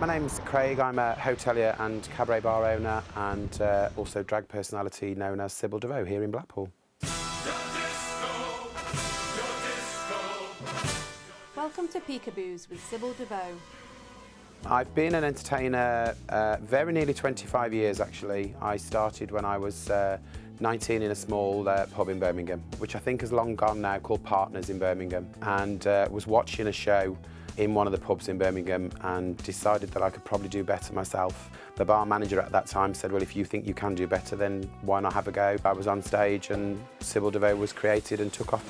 My name's Craig. I'm a hotelier and cabaret bar owner and also drag personality known as Cybil DuVaux here in Blackpool. Welcome to Peekaboos with Cybil DuVaux. I've been an entertainer very nearly 25 years actually. I started when I was 19 in a small pub in Birmingham, which I think has long gone now, called Partners in Birmingham, and was watching a show in one of the pubs in Birmingham and decided that I could probably do better myself. The bar manager at that time said, well, if you think you can do better, then why not have a go? I was on stage and Cybil DuVaux was created and took off.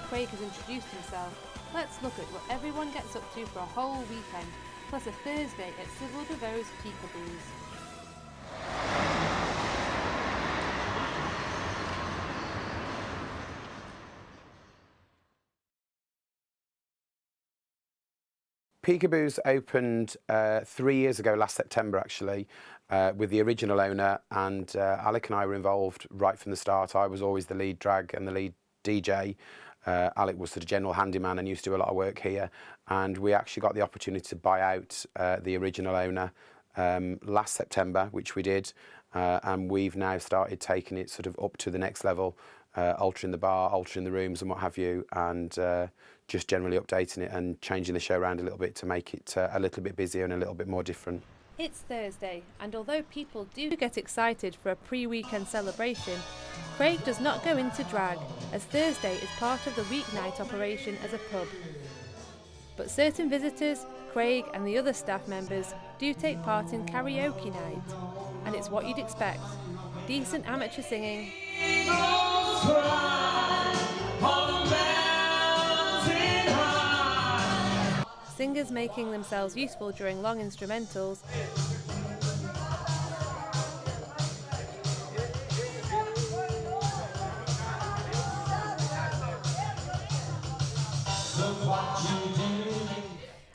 Craig has introduced himself. Let's look at what everyone gets up to for a whole weekend, plus a Thursday at Cybil DuVaux's Peekaboos. Peekaboos opened 3 years ago, last September actually, with the original owner, and Alec and I were involved right from the start. I was always the lead drag and the lead DJ. Alec was the general handyman and used to do a lot of work here, and we actually got the opportunity to buy out the original owner last September, which we did, and we've now started taking it sort of up to the next level, altering the bar, altering the rooms and what have you, and just generally updating it and changing the show around a little bit to make it a little bit busier and a little bit more different. It's Thursday, and although people do get excited for a pre-weekend celebration, Craig does not go into drag, as Thursday is part of the weeknight operation as a pub. But certain visitors, Craig and the other staff members do take part in karaoke night, and it's what you'd expect. Decent amateur singing, singers making themselves useful during long instrumentals,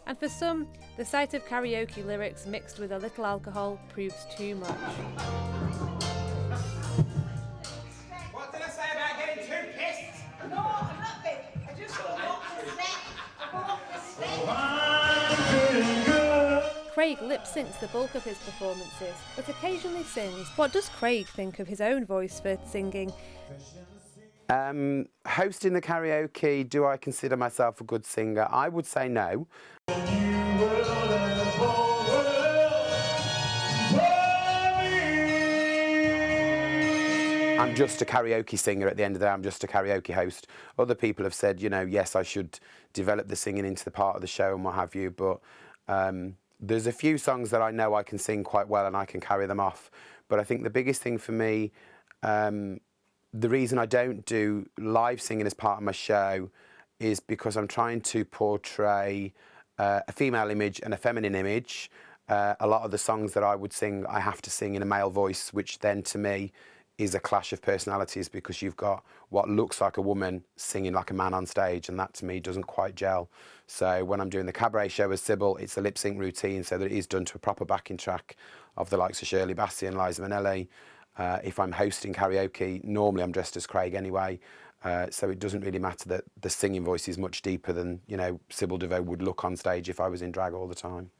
and for some, the sight of karaoke lyrics mixed with a little alcohol proves too much. What did I say about getting too pissed? No, I'm not big. I just go off the step. I go off the step. Craig lip-syncs the bulk of his performances, but occasionally sings. What does Craig think of his own voice for singing? Hosting the karaoke, do I consider myself a good singer? I would say no. I'm just a karaoke singer at the end of the day. I'm just a karaoke host. Other people have said, you know, yes, I should develop the singing into the part of the show and what have you, but there's a few songs that I know I can sing quite well and I can carry them off. But I think the biggest thing for me, the reason I don't do live singing as part of my show is because I'm trying to portray a female image and a feminine image. A lot of the songs that I would sing, I have to sing in a male voice, which then to me is a clash of personalities, because you've got what looks like a woman singing like a man on stage, and that to me doesn't quite gel. So when I'm doing the cabaret show as Cybil, it's a lip sync routine so that it is done to a proper backing track of the likes of Shirley Bassey and Liza Minnelli. If I'm hosting karaoke, normally I'm dressed as Craig anyway, so it doesn't really matter that the singing voice is much deeper than, you know, Cybil DuVaux would look on stage if I was in drag all the time.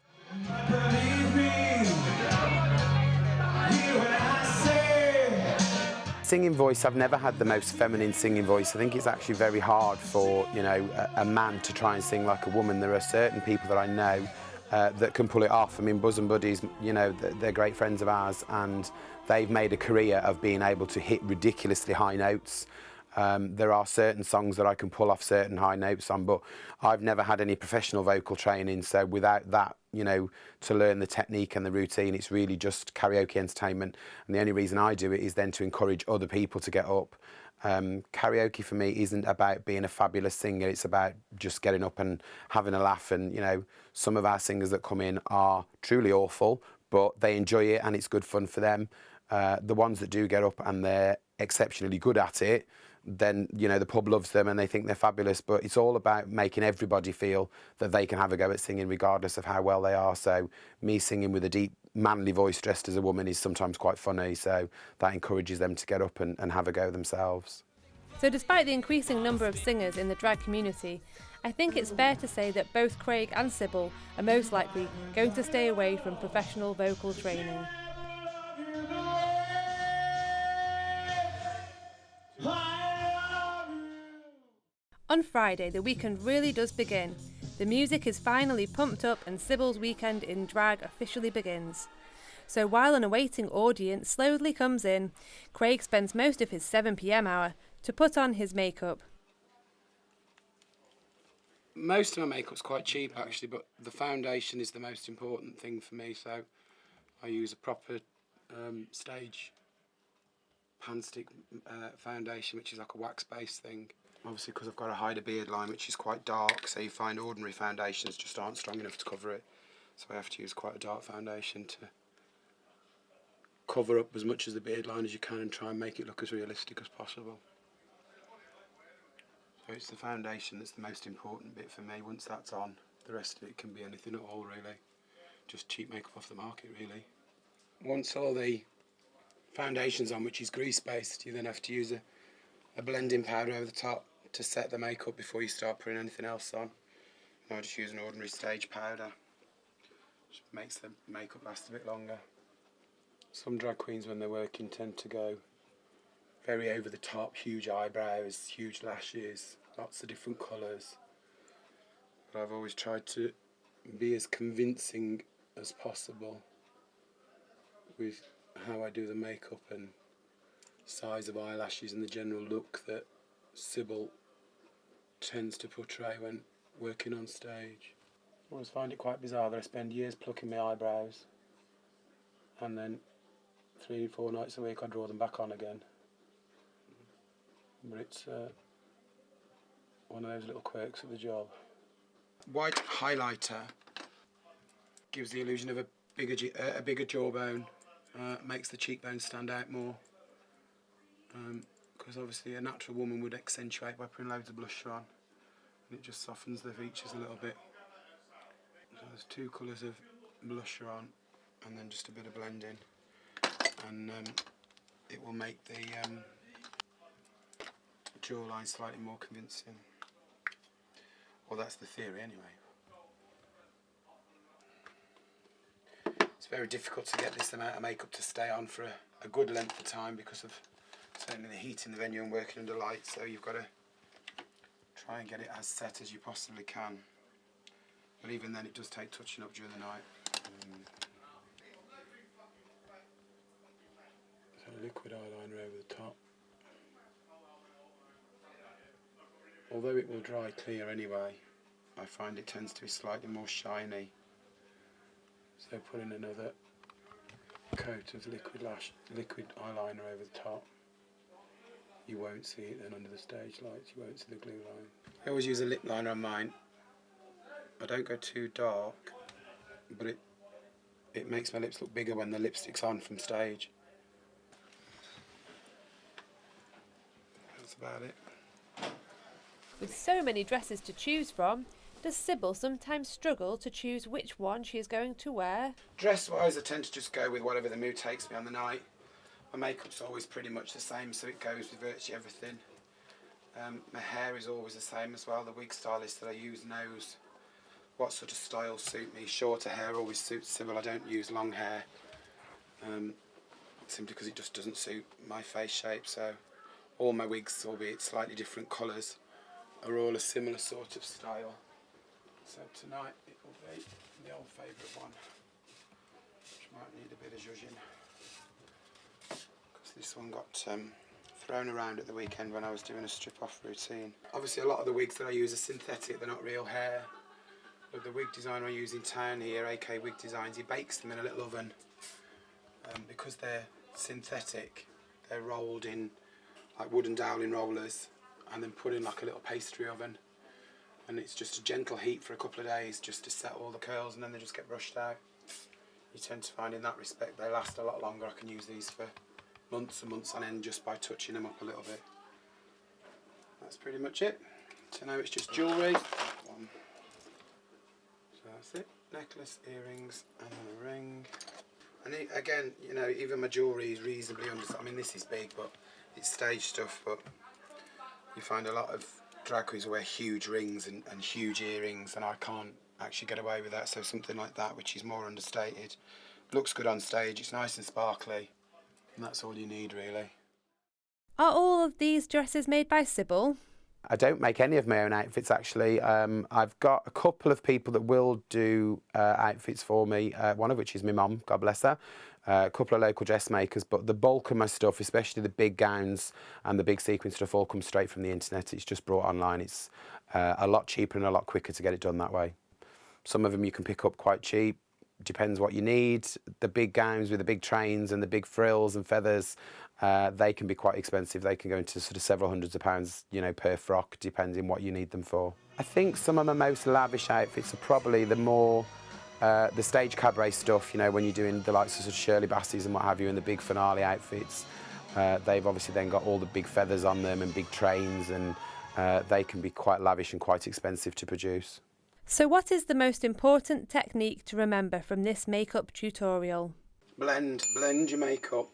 Singing voice, I've never had the most feminine singing voice. I think it's actually very hard for, you know, a man to try and sing like a woman. There are certain people that I know that can pull it off. I mean, Bosom Buddies, you know, they're great friends of ours, and they've made a career of being able to hit ridiculously high notes. There are certain songs that I can pull off certain high notes on, but I've never had any professional vocal training, so without that, you know, to learn the technique and the routine, it's really just karaoke entertainment. And the only reason I do it is then to encourage other people to get up. Karaoke for me isn't about being a fabulous singer, it's about just getting up and having a laugh. And, you know, some of our singers that come in are truly awful, but they enjoy it and it's good fun for them. The ones that do get up and they're exceptionally good at it, then, you know, the pub loves them and they think they're fabulous. But it's all about making everybody feel that they can have a go at singing regardless of how well they are. So me singing with a deep manly voice dressed as a woman is sometimes quite funny. So that encourages them to get up and have a go themselves. So despite the increasing number of singers in the drag community, I think it's fair to say that both Craig and Cybil are most likely going to stay away from professional vocal training. On Friday, the weekend really does begin. The music is finally pumped up and Cybil's weekend in drag officially begins. So while an awaiting audience slowly comes in, Craig spends most of his 7 p.m. hour to put on his makeup. Most of my makeup's quite cheap actually, but the foundation is the most important thing for me, so I use a proper stage pan stick foundation, which is like a wax-based thing. Obviously because I've got to hide a beard line which is quite dark, so you find ordinary foundations just aren't strong enough to cover it, so I have to use quite a dark foundation to cover up as much of the beard line as you can and try and make it look as realistic as possible. So it's the foundation that's the most important bit for me. Once that's on, the rest of it can be anything at all really. Just cheap makeup off the market really. Once all the foundation's on, which is grease based, you then have to use a blending powder over the top to set the makeup before you start putting anything else on. And I just use an ordinary stage powder, which makes the makeup last a bit longer. Some drag queens when they're working tend to go very over the top, huge eyebrows, huge lashes, lots of different colours. But I've always tried to be as convincing as possible with how I do the makeup and size of eyelashes and the general look that Cybil tends to portray when working on stage. I always find it quite bizarre that I spend years plucking my eyebrows and then 3-4 nights a week I draw them back on again. But it's one of those little quirks of the job. White highlighter gives the illusion of a bigger jawbone, makes the cheekbones stand out more. Because obviously a natural woman would accentuate by putting loads of blusher on, and it just softens the features a little bit. So there's 2 colours of blusher on and then just a bit of blending, and it will make the jawline slightly more convincing. Well, that's the theory anyway. It's very difficult to get this amount of makeup to stay on for a good length of time because of certainly the heat in the venue and working under light, so you've got to try and get it as set as you possibly can. But even then it does take touching up during the night. So liquid eyeliner over the top. Although it will dry clear anyway, I find it tends to be slightly more shiny. So putting another coat of liquid eyeliner over the top. You won't see it then under the stage lights, you won't see the glue line. I always use a lip liner on mine. I don't go too dark, but it makes my lips look bigger when the lipstick's on from stage. That's about it. With so many dresses to choose from, does Cybil sometimes struggle to choose which one she is going to wear? Dress-wise, I tend to just go with whatever the mood takes me on the night. My makeup's always pretty much the same, so it goes with virtually everything. My hair is always the same as well. The wig stylist that I use knows what sort of styles suit me. Shorter hair always suits Cybil. I don't use long hair, simply because it just doesn't suit my face shape. So all my wigs, albeit slightly different colours, are all a similar sort of style. So tonight it will be the old favourite one, which might need a bit of zhuzhing. This one got thrown around at the weekend when I was doing a strip-off routine. Obviously a lot of the wigs that I use are synthetic, they're not real hair. But the wig designer I use in town here, AK Wig Designs, he bakes them in a little oven. Because they're synthetic, they're rolled in like wooden doweling rollers and then put in like a little pastry oven. And it's just a gentle heat for a couple of days just to set all the curls, and then they just get brushed out. You tend to find in that respect they last a lot longer. I can use these for months and months on end just by touching them up a little bit. That's pretty much it. So now it's just jewellery. One. So that's it. Necklace, earrings, and then a ring. And again, you know, even my jewellery is reasonably I mean, this is big, but it's stage stuff. But you find a lot of drag queens wear huge rings and huge earrings, and I can't actually get away with that. So something like that, which is more understated, looks good on stage. It's nice and sparkly, and that's all you need, really. Are all of these dresses made by Cybil? I don't make any of my own outfits, actually. I've got a couple of people that will do outfits for me, one of which is my mum, God bless her, a couple of local dressmakers, but the bulk of my stuff, especially the big gowns and the big sequin stuff, all comes straight from the internet. It's just brought online. It's a lot cheaper and a lot quicker to get it done that way. Some of them you can pick up quite cheap. Depends what you need. The big gowns with the big trains and the big frills and feathers, they can be quite expensive. They can go into sort of several hundreds of pounds, you know, per frock, depending what you need them for. I think some of my most lavish outfits are probably the more the stage cabaret stuff, you know, when you're doing the likes of sort of Shirley Bassey's and what have you, and the big finale outfits. They've obviously then got all the big feathers on them and big trains, and they can be quite lavish and quite expensive to produce. So what is the most important technique to remember from this makeup tutorial? Blend your makeup.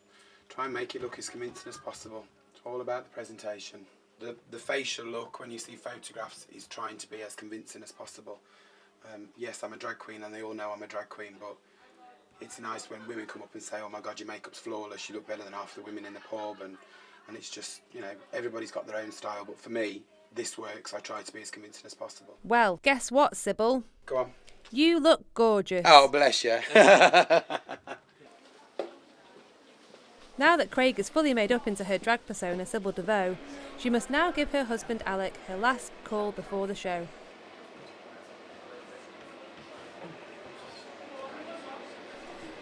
Try and make it look as convincing as possible. It's all about the presentation. The facial look, when you see photographs, is trying to be as convincing as possible. Yes, I'm a drag queen and they all know I'm a drag queen, but it's nice when women come up and say, oh my God, your makeup's flawless, you look better than half the women in the pub, and it's just, you know, everybody's got their own style, but for me, this works. I try to be as convincing as possible. Well, guess what, Cybil? Go on. You look gorgeous. Oh, bless you. Now that Craig is fully made up into her drag persona, Cybil DuVaux, she must now give her husband Alec her last call before the show.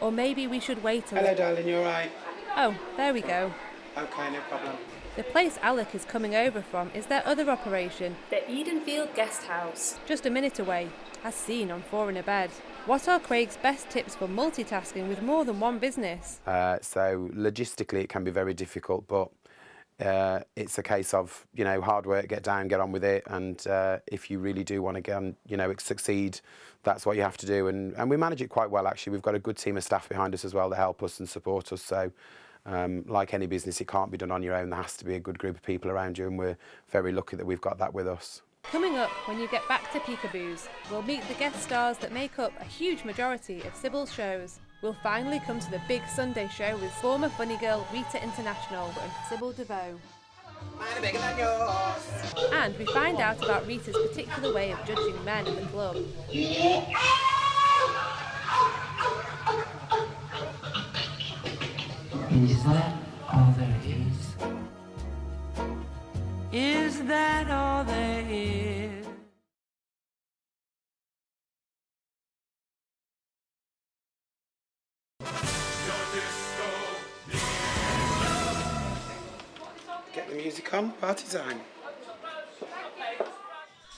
Or maybe we should wait a Hello, little. darling, you all right? Oh, there we go. Okay, no problem. The place Alec is coming over from is their other operation, the Edenfield Guest House, just a minute away, as seen on Four in a Bed. What are Craig's best tips for multitasking with more than one business? So logistically it can be very difficult, but it's a case of, you know, hard work, get down, get on with it, and if you really do want to get on, you know, succeed, that's what you have to do, and we manage it quite well, actually. We've got a good team of staff behind us as well that help us and support us, so like any business, it can't be done on your own. There has to be a good group of people around you, and we're very lucky that we've got that with us. Coming up, when you get back to Peekaboos, we'll meet the guest stars that make up a huge majority of Cybil's shows. We'll finally come to the big Sunday show with former funny girl Rita International and Cybil DuVaux. Mine bigger than yours. And we find out about Rita's particular way of judging men in the club. Is that all there is? Is that all there is? Get the music on, party time.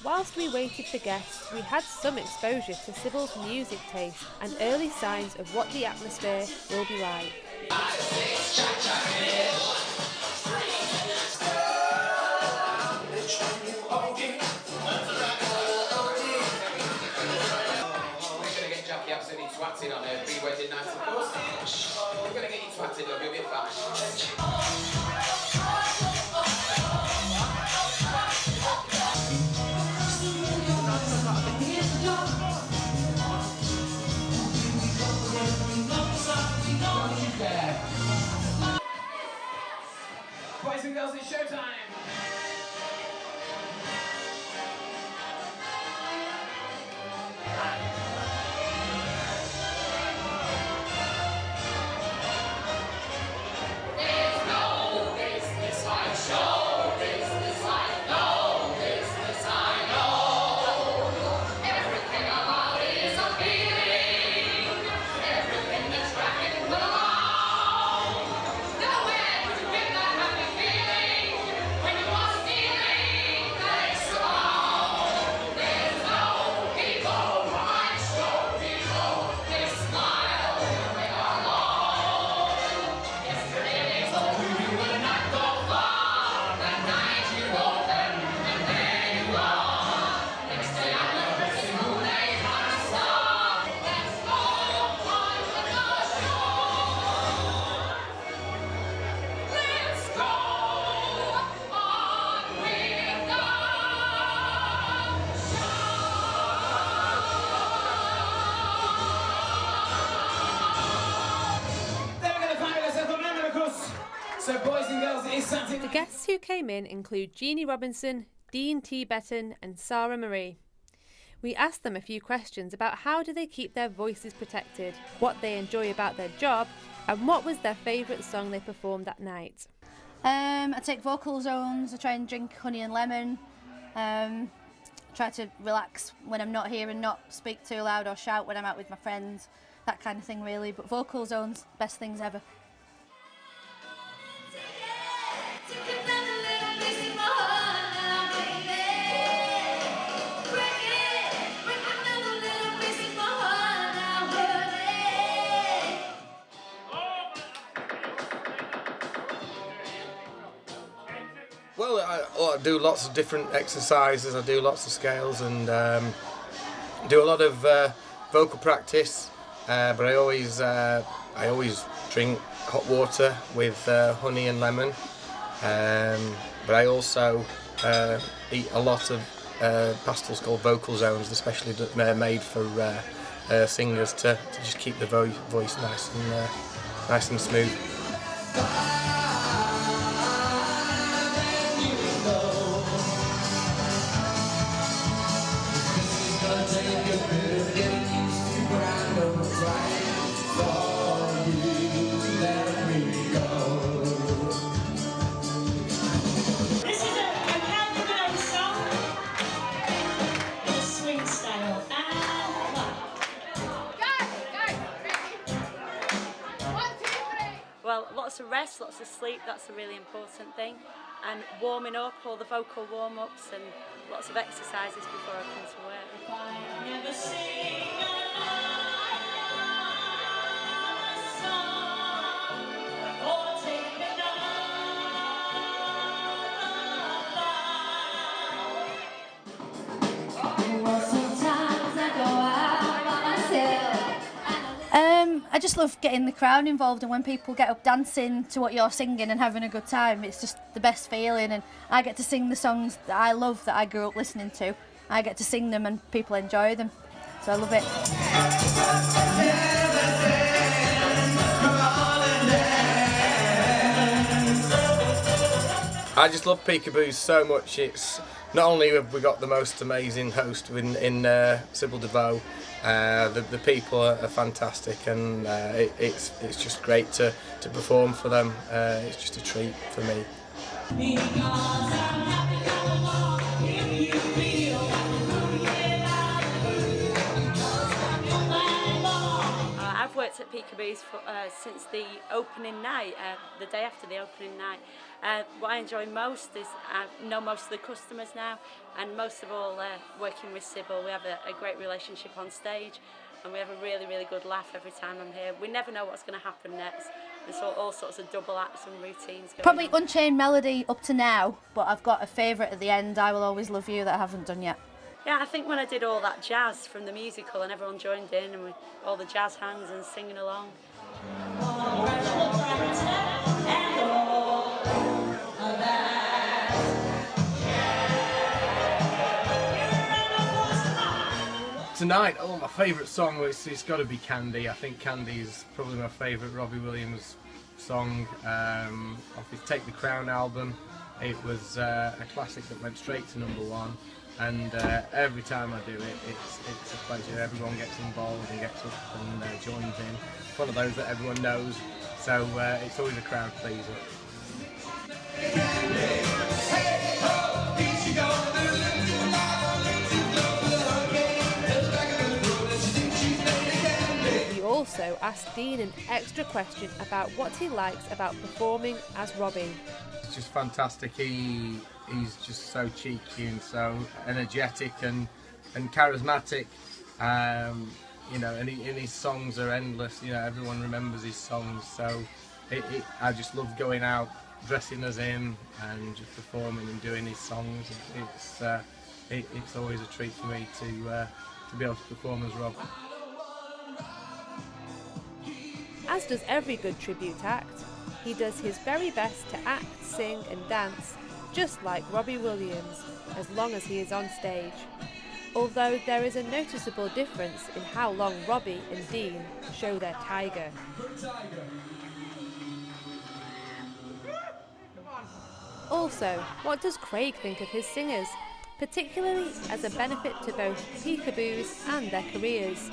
Whilst we waited for guests, we had some exposure to Cybil's music taste and early signs of what the atmosphere will be like. Absolutely twatting on her pre-wedding night, of course. We're going to get you twatted, love, you'll be fine. Boys and girls, it's showtime! There's no The guests who came in include Jeannie Robinson, Dean T Betton and Sara Marie. We asked them a few questions about how do they keep their voices protected, what they enjoy about their job, and what was their favourite song they performed that night. I take vocal zones, I try and drink honey and lemon, try to relax when I'm not here and not speak too loud or shout when I'm out with my friends, that kind of thing really, but vocal zones, best things ever. Well, I do lots of different exercises, I do lots of scales and do a lot of vocal practice, but I always drink hot water with honey and lemon, but I also eat a lot of pastels called vocal zones, especially made for singers to just keep the voice nice and smooth. Well, lots of rest, lots of sleep, that's a really important thing. And warming up, all the vocal warm-ups and lots of exercises before I come to work. I just love getting the crowd involved, and when people get up dancing to what you're singing and having a good time, it's just the best feeling, and I get to sing the songs that I love, that I grew up listening to. I get to sing them and people enjoy them, so I love it. I just love Peekaboo so much. It's not only have we got the most amazing host in Cybil DuVaux, the people are fantastic, and it's just great to perform for them. It's just a treat for me. I've worked at Peekaboo's since the opening night, the day after the opening night. What I enjoy most is I know most of the customers now, and most of all working with Cybil. We have a great relationship on stage, and we have a really, really good laugh every time I'm here. We never know what's going to happen next. There's all sorts of double acts and routines going Probably on. Unchained Melody up to now, but I've got a favourite at the end, I Will Always Love You, that I haven't done yet. Yeah, I think when I did all that jazz from the musical and everyone joined in and all the jazz hands and singing along. Tonight, my favourite song it's got to be Candy. I think Candy is probably my favourite Robbie Williams song off his Take the Crown album. It was a classic that went straight to #1, and every time I do it, it's a pleasure. Everyone gets involved and gets up and joins in. It's one of those that everyone knows, so it's always a crowd pleaser. We also asked Dean an extra question about what he likes about performing as Robbie. It's just fantastic. He's just so cheeky and so energetic and charismatic. You know, and his songs are endless. You know, everyone remembers his songs. So I just love going out, dressing as him, and just performing and doing his songs. It's always a treat for me to be able to perform as Rob. As does every good tribute act, he does his very best to act, sing and dance, just like Robbie Williams, as long as he is on stage. Although there is a noticeable difference in how long Robbie and Dean show their tiger. Also, what does Craig think of his singers, particularly as a benefit to both Peekaboo's and their careers?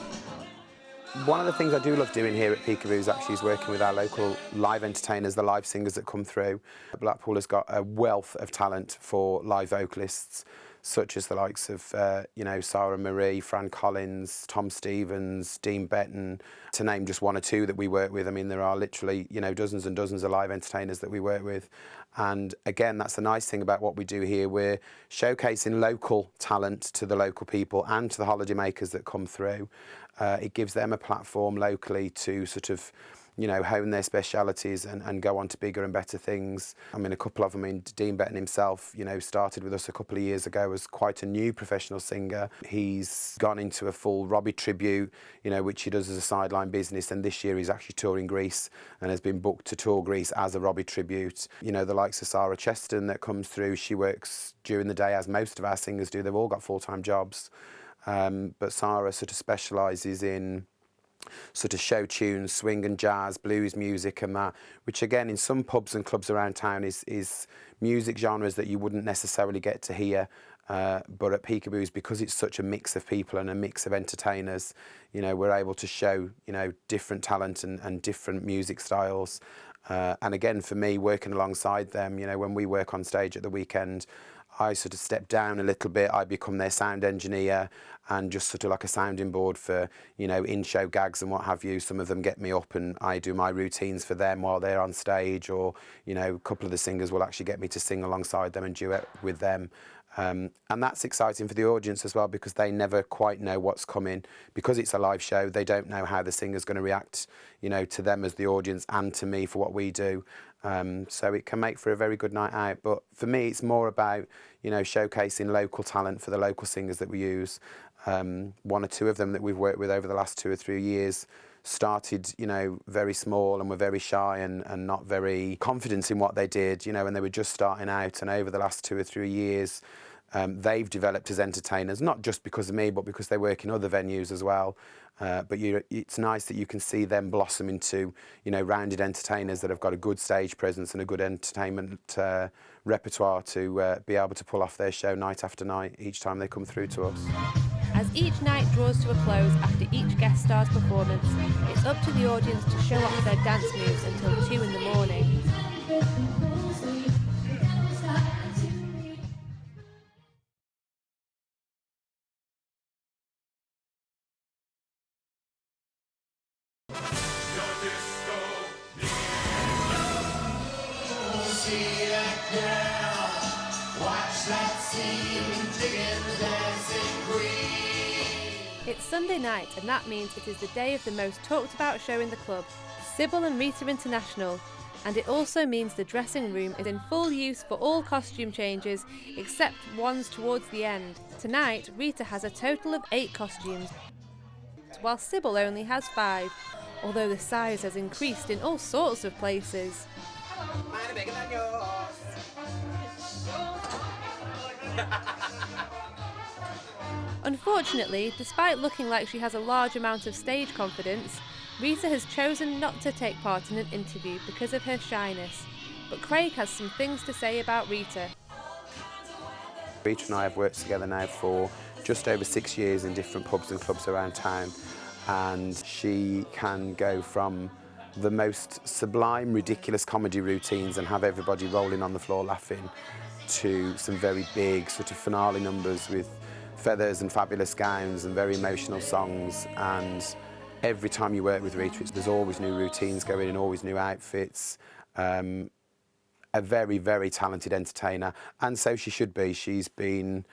One of the things I do love doing here at Peekaboo's actually is working with our local live entertainers, the live singers that come through. Blackpool has got a wealth of talent for live vocalists, such as the likes of, Sara Marie, Fran Collins, Tom Stevens, Dean Betton, to name just one or two that we work with. I mean, there are literally, dozens and dozens of live entertainers that we work with. And again, that's the nice thing about what we do here. We're showcasing local talent to the local people and to the holidaymakers that come through. It gives them a platform locally to sort of, hone their specialities and go on to bigger and better things. I mean, a couple of them, Dean Betton himself, started with us a couple of years ago as quite a new professional singer. He's gone into a full Robbie tribute, which he does as a sideline business, and this year he's actually touring Greece and has been booked to tour Greece as a Robbie tribute. The likes of Sara Cheston that comes through, she works during the day as most of our singers do. They've all got full-time jobs. But Sara sort of specialises in sort of show tunes, swing and jazz, blues music and that, which again in some pubs and clubs around town is music genres that you wouldn't necessarily get to hear. But at Peekaboo's, because it's such a mix of people and a mix of entertainers, we're able to show, different talent and different music styles. And again, for me, working alongside them, when we work on stage at the weekend, I sort of step down a little bit. I become their sound engineer and just sort of like a sounding board for, in-show gags and what have you. Some of them get me up and I do my routines for them while they're on stage, or, a couple of the singers will actually get me to sing alongside them and duet with them. And that's exciting for the audience as well, because they never quite know what's coming. Because it's a live show, they don't know how the singer's going to react, to them as the audience and to me for what we do. So it can make for a very good night out. But for me, it's more about, showcasing local talent for the local singers that we use. One or two of them that we've worked with over the last 2 or 3 years started, very small and were very shy and not very confident in what they did, and they were just starting out. And over the last 2 or 3 years, they've developed as entertainers, not just because of me, but because they work in other venues as well. But it's nice that you can see them blossom into, rounded entertainers that have got a good stage presence and a good entertainment repertoire to be able to pull off their show night after night each time they come through to us. As each night draws to a close after each guest star's performance, it's up to the audience to show off their dance moves until 2 in the morning. It's Sunday night, and that means it is the day of the most talked about show in the club, Cybil and Rita International, and it also means the dressing room is in full use for all costume changes except ones towards the end. Tonight, Rita has a total of 8 costumes, while Cybil only has 5, although the size has increased in all sorts of places. Mine are bigger than yours. Unfortunately, despite looking like she has a large amount of stage confidence, Rita has chosen not to take part in an interview because of her shyness. But Craig has some things to say about Rita. Rita and I have worked together now for just over 6 years in different pubs and clubs around town, and she can go from the most sublime, ridiculous comedy routines and have everybody rolling on the floor laughing to some very big sort of finale numbers with feathers and fabulous gowns and very emotional songs. And every time you work with Rita, there's always new routines going and always new outfits. A very, very talented entertainer, and so she should be. She's been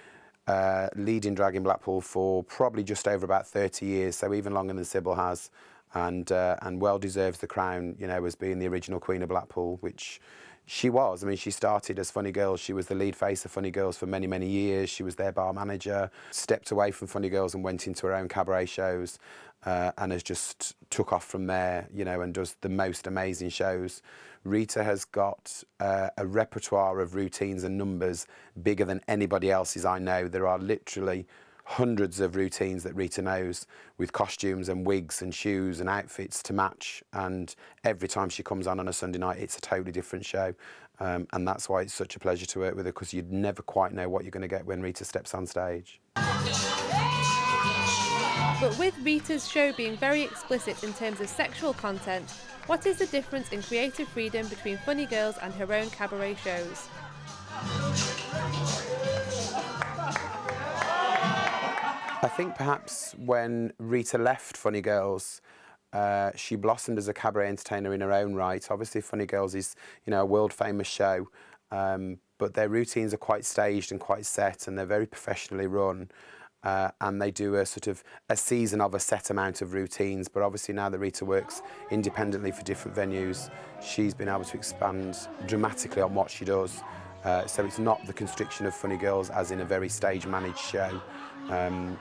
leading drag in Blackpool for probably just over about 30 years, so even longer than Cybil has, and well deserves the crown, as being the original Queen of Blackpool, which she was. I mean, she started as Funny Girls. She was the lead face of Funny Girls for many, many years. She was their bar manager, stepped away from Funny Girls and went into her own cabaret shows, and has just took off from there, and does the most amazing shows. Rita has got a repertoire of routines and numbers bigger than anybody else's I know. There are literally hundreds of routines that Rita knows, with costumes and wigs and shoes and outfits to match, and every time she comes on a Sunday night it's a totally different show. And that's why it's such a pleasure to work with her, because you'd never quite know what you're going to get when Rita steps on stage. But with Rita's show being very explicit in terms of sexual content, what is the difference in creative freedom between Funny Girls and her own cabaret shows? I think perhaps when Rita left Funny Girls, she blossomed as a cabaret entertainer in her own right. Obviously, Funny Girls is, you know, a world-famous show, but their routines are quite staged and quite set, and they're very professionally run. And they do a sort of a season of a set amount of routines. But obviously now that Rita works independently for different venues, she's been able to expand dramatically on what she does. So it's not the constriction of Funny Girls as in a very stage-managed show.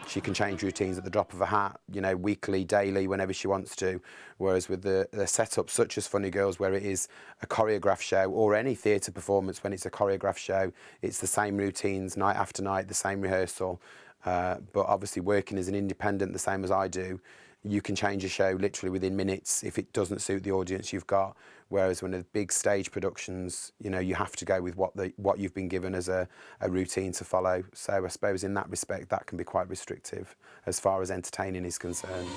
She can change routines at the drop of a hat, you know, weekly, daily, whenever she wants to. Whereas with the setup such as Funny Girls, where it is a choreographed show, or any theatre performance when it's a choreographed show, it's the same routines night after night, the same rehearsal. But obviously working as an independent, the same as I do, you can change a show literally within minutes if it doesn't suit the audience you've got. Whereas when the big stage productions, you know, you have to go with what you've been given as a routine to follow. So I suppose in that respect, that can be quite restrictive as far as entertaining is concerned.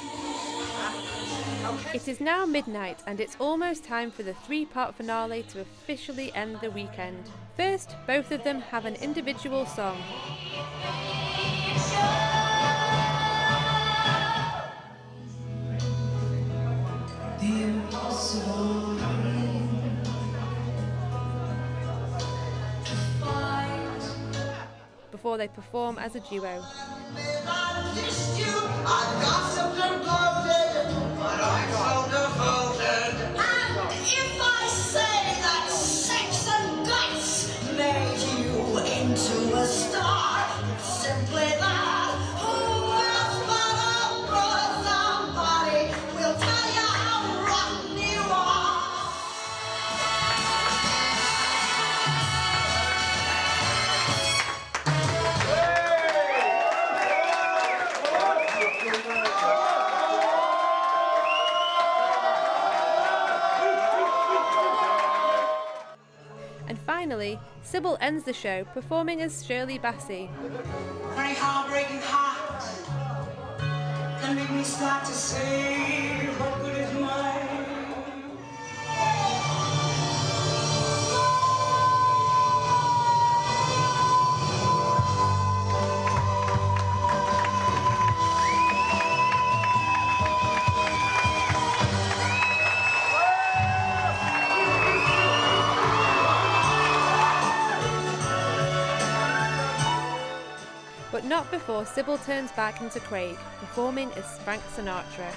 It is now midnight and it's almost time for the three-part finale to officially end the weekend. First, both of them have an individual song. Before they perform as a duo. Finally, Cybil ends the show performing as Shirley Bassey. Funny heartbreaking heart can make me start to say what good is mine. But not before Cybil turns back into Craig, performing as Frank Sinatra.